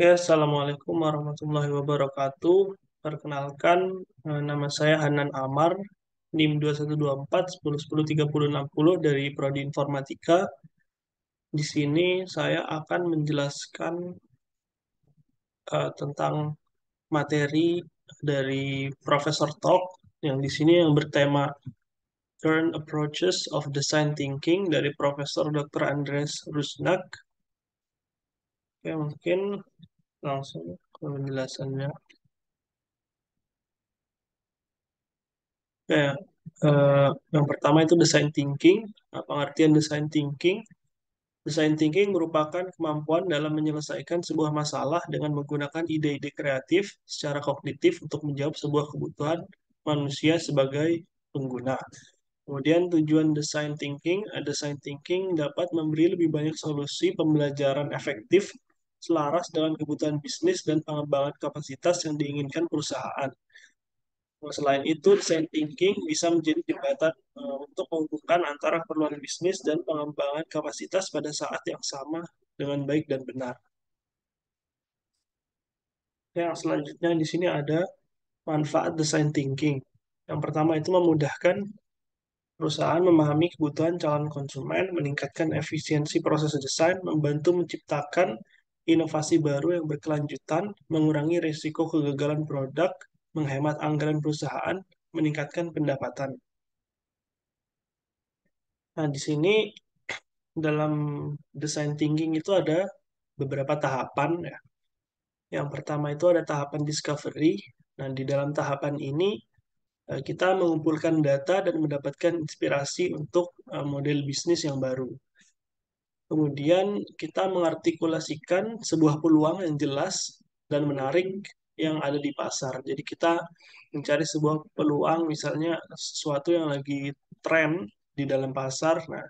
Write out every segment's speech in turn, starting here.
Ya, Assalamualaikum warahmatullahi wabarakatuh. Perkenalkan, nama saya Hanan Amar, NIM 2124 1010 30 60 dari Prodi Informatika. Di sini saya akan menjelaskan tentang materi dari Profesor Talk yang di sini yang bertema Current Approaches of Design Thinking dari Profesor Dr. Andreas Rusnak. Oke, mungkin langsung ke penjelasannya. Ya, yang pertama itu design thinking. Pengertian design thinking. Design thinking merupakan kemampuan dalam menyelesaikan sebuah masalah dengan menggunakan ide-ide kreatif secara kognitif untuk menjawab sebuah kebutuhan manusia sebagai pengguna. Kemudian tujuan design thinking dapat memberi lebih banyak solusi pembelajaran efektif selaras dengan kebutuhan bisnis dan pengembangan kapasitas yang diinginkan perusahaan. Selain itu, design thinking bisa menjadi jembatan untuk menghubungkan antara keperluan bisnis dan pengembangan kapasitas pada saat yang sama dengan baik dan benar. Yang selanjutnya di sini ada manfaat design thinking. Yang pertama itu memudahkan perusahaan memahami kebutuhan calon konsumen, meningkatkan efisiensi proses desain, membantu menciptakan inovasi baru yang berkelanjutan, mengurangi risiko kegagalan produk, menghemat anggaran perusahaan, meningkatkan pendapatan. Nah, di sini dalam design thinking itu ada beberapa tahapan ya. Yang pertama itu ada tahapan discovery. Nah, di dalam tahapan ini kita mengumpulkan data dan mendapatkan inspirasi untuk model bisnis yang baru. Kemudian kita mengartikulasikan sebuah peluang yang jelas dan menarik yang ada di pasar. Jadi kita mencari sebuah peluang, misalnya sesuatu yang lagi tren di dalam pasar. Nah,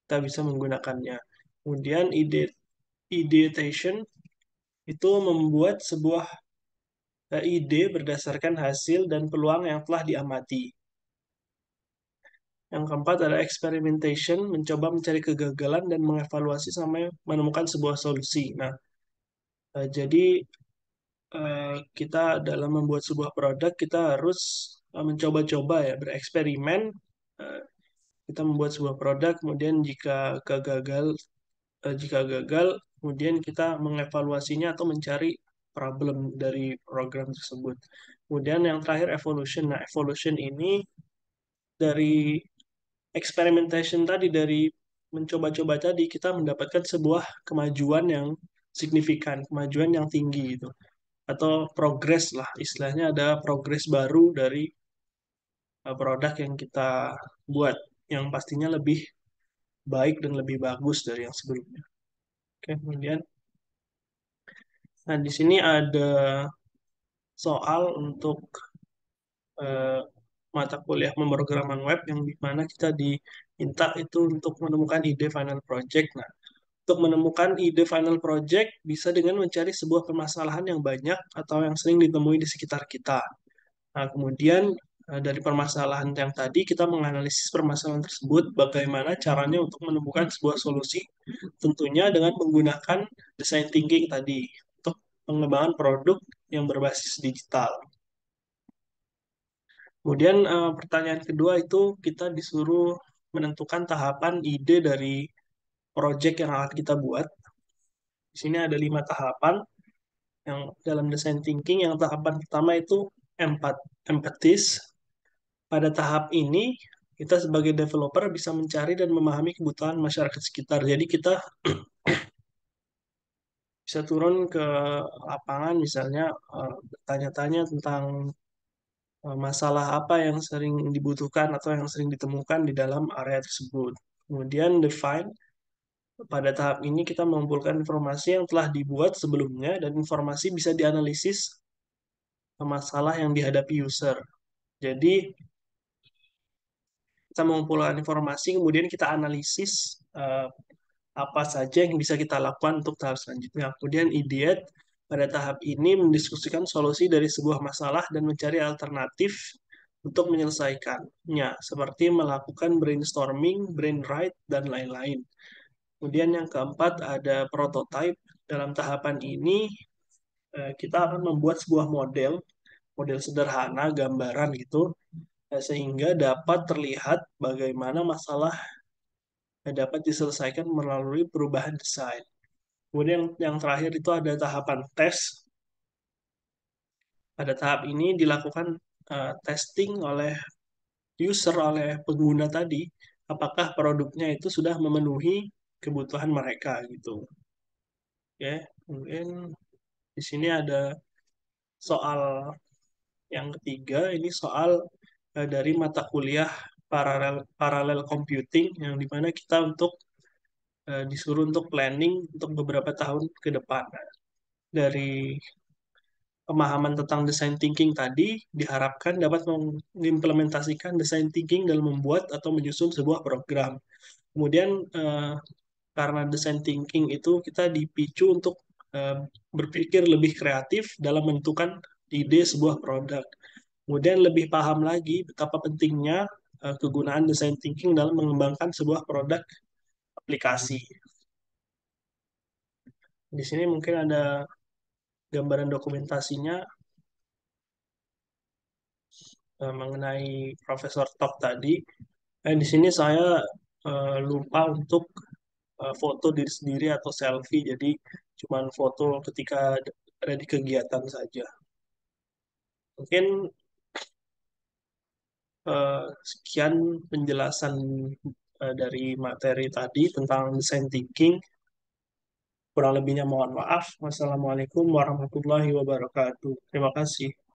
kita bisa menggunakannya. Kemudian ideation itu membuat sebuah ide berdasarkan hasil dan peluang yang telah diamati. Yang keempat ada experimentation, mencoba mencari kegagalan dan mengevaluasi sampai menemukan sebuah solusi. Nah, jadi kita dalam membuat sebuah produk, kita harus mencoba-coba ya, bereksperimen. Eh, kita membuat sebuah produk, kemudian jika gagal, kemudian kita mengevaluasinya atau mencari problem dari program tersebut. Kemudian yang terakhir evolution. Nah, evolution ini dari experimentation tadi, dari mencoba-coba tadi, kita mendapatkan sebuah kemajuan yang signifikan, kemajuan yang tinggi itu. Atau progres lah, istilahnya ada progres baru dari produk yang kita buat, yang pastinya lebih baik dan lebih bagus dari yang sebelumnya. Oke, kemudian, nah di sini ada soal untuk eh, mata kuliah pemrograman web yang dimana kita diminta itu untuk menemukan ide final project. Nah, untuk menemukan ide final project bisa dengan mencari sebuah permasalahan yang banyak atau yang sering ditemui di sekitar kita. Nah, kemudian dari permasalahan yang tadi kita menganalisis permasalahan tersebut, bagaimana caranya untuk menemukan sebuah solusi, tentunya dengan menggunakan design thinking tadi untuk pengembangan produk yang berbasis digital. Kemudian pertanyaan kedua itu kita disuruh menentukan tahapan ide dari project yang akan kita buat. Di sini ada 5 tahapan yang dalam design thinking. Yang tahapan pertama itu empathis. Pada tahap ini kita sebagai developer bisa mencari dan memahami kebutuhan masyarakat sekitar. Jadi kita bisa turun ke lapangan misalnya bertanya-tanya tentang masalah apa yang sering dibutuhkan atau yang sering ditemukan di dalam area tersebut. Kemudian define, pada tahap ini kita mengumpulkan informasi yang telah dibuat sebelumnya dan informasi bisa dianalisis masalah yang dihadapi user. Jadi kita mengumpulkan informasi, kemudian kita analisis apa saja yang bisa kita lakukan untuk tahap selanjutnya. Kemudian ideate, pada tahap ini mendiskusikan solusi dari sebuah masalah dan mencari alternatif untuk menyelesaikannya, seperti melakukan brainstorming, brainwright, dan lain-lain. Kemudian yang keempat ada prototype. dalam tahapan ini kita akan membuat sebuah model, model sederhana, gambaran gitu, sehingga dapat terlihat bagaimana masalah dapat diselesaikan melalui perubahan desain. Kemudian yang terakhir itu ada tahapan tes. Pada tahap ini dilakukan testing oleh user, oleh pengguna tadi, apakah produknya itu sudah memenuhi kebutuhan mereka gitu. Oke, mungkin di sini ada soal yang ketiga, ini soal dari mata kuliah paralel paralel computing yang dimana kita disuruh untuk planning untuk beberapa tahun ke depan. Dari pemahaman tentang design thinking tadi diharapkan dapat mengimplementasikan design thinking dalam membuat atau menyusun sebuah program. Kemudian karena design thinking itu kita dipicu untuk eh, berpikir lebih kreatif dalam menentukan ide sebuah produk. Kemudian lebih paham lagi betapa pentingnya kegunaan design thinking dalam mengembangkan sebuah produk aplikasi. Di sini mungkin ada gambaran dokumentasinya mengenai Profesor Top tadi. Di sini saya lupa untuk foto diri sendiri atau selfie, jadi cuman foto ketika ada di kegiatan saja. Mungkin sekian penjelasan dari materi tadi tentang design thinking. Kurang lebihnya mohon maaf. Wassalamualaikum warahmatullahi wabarakatuh. Terima kasih.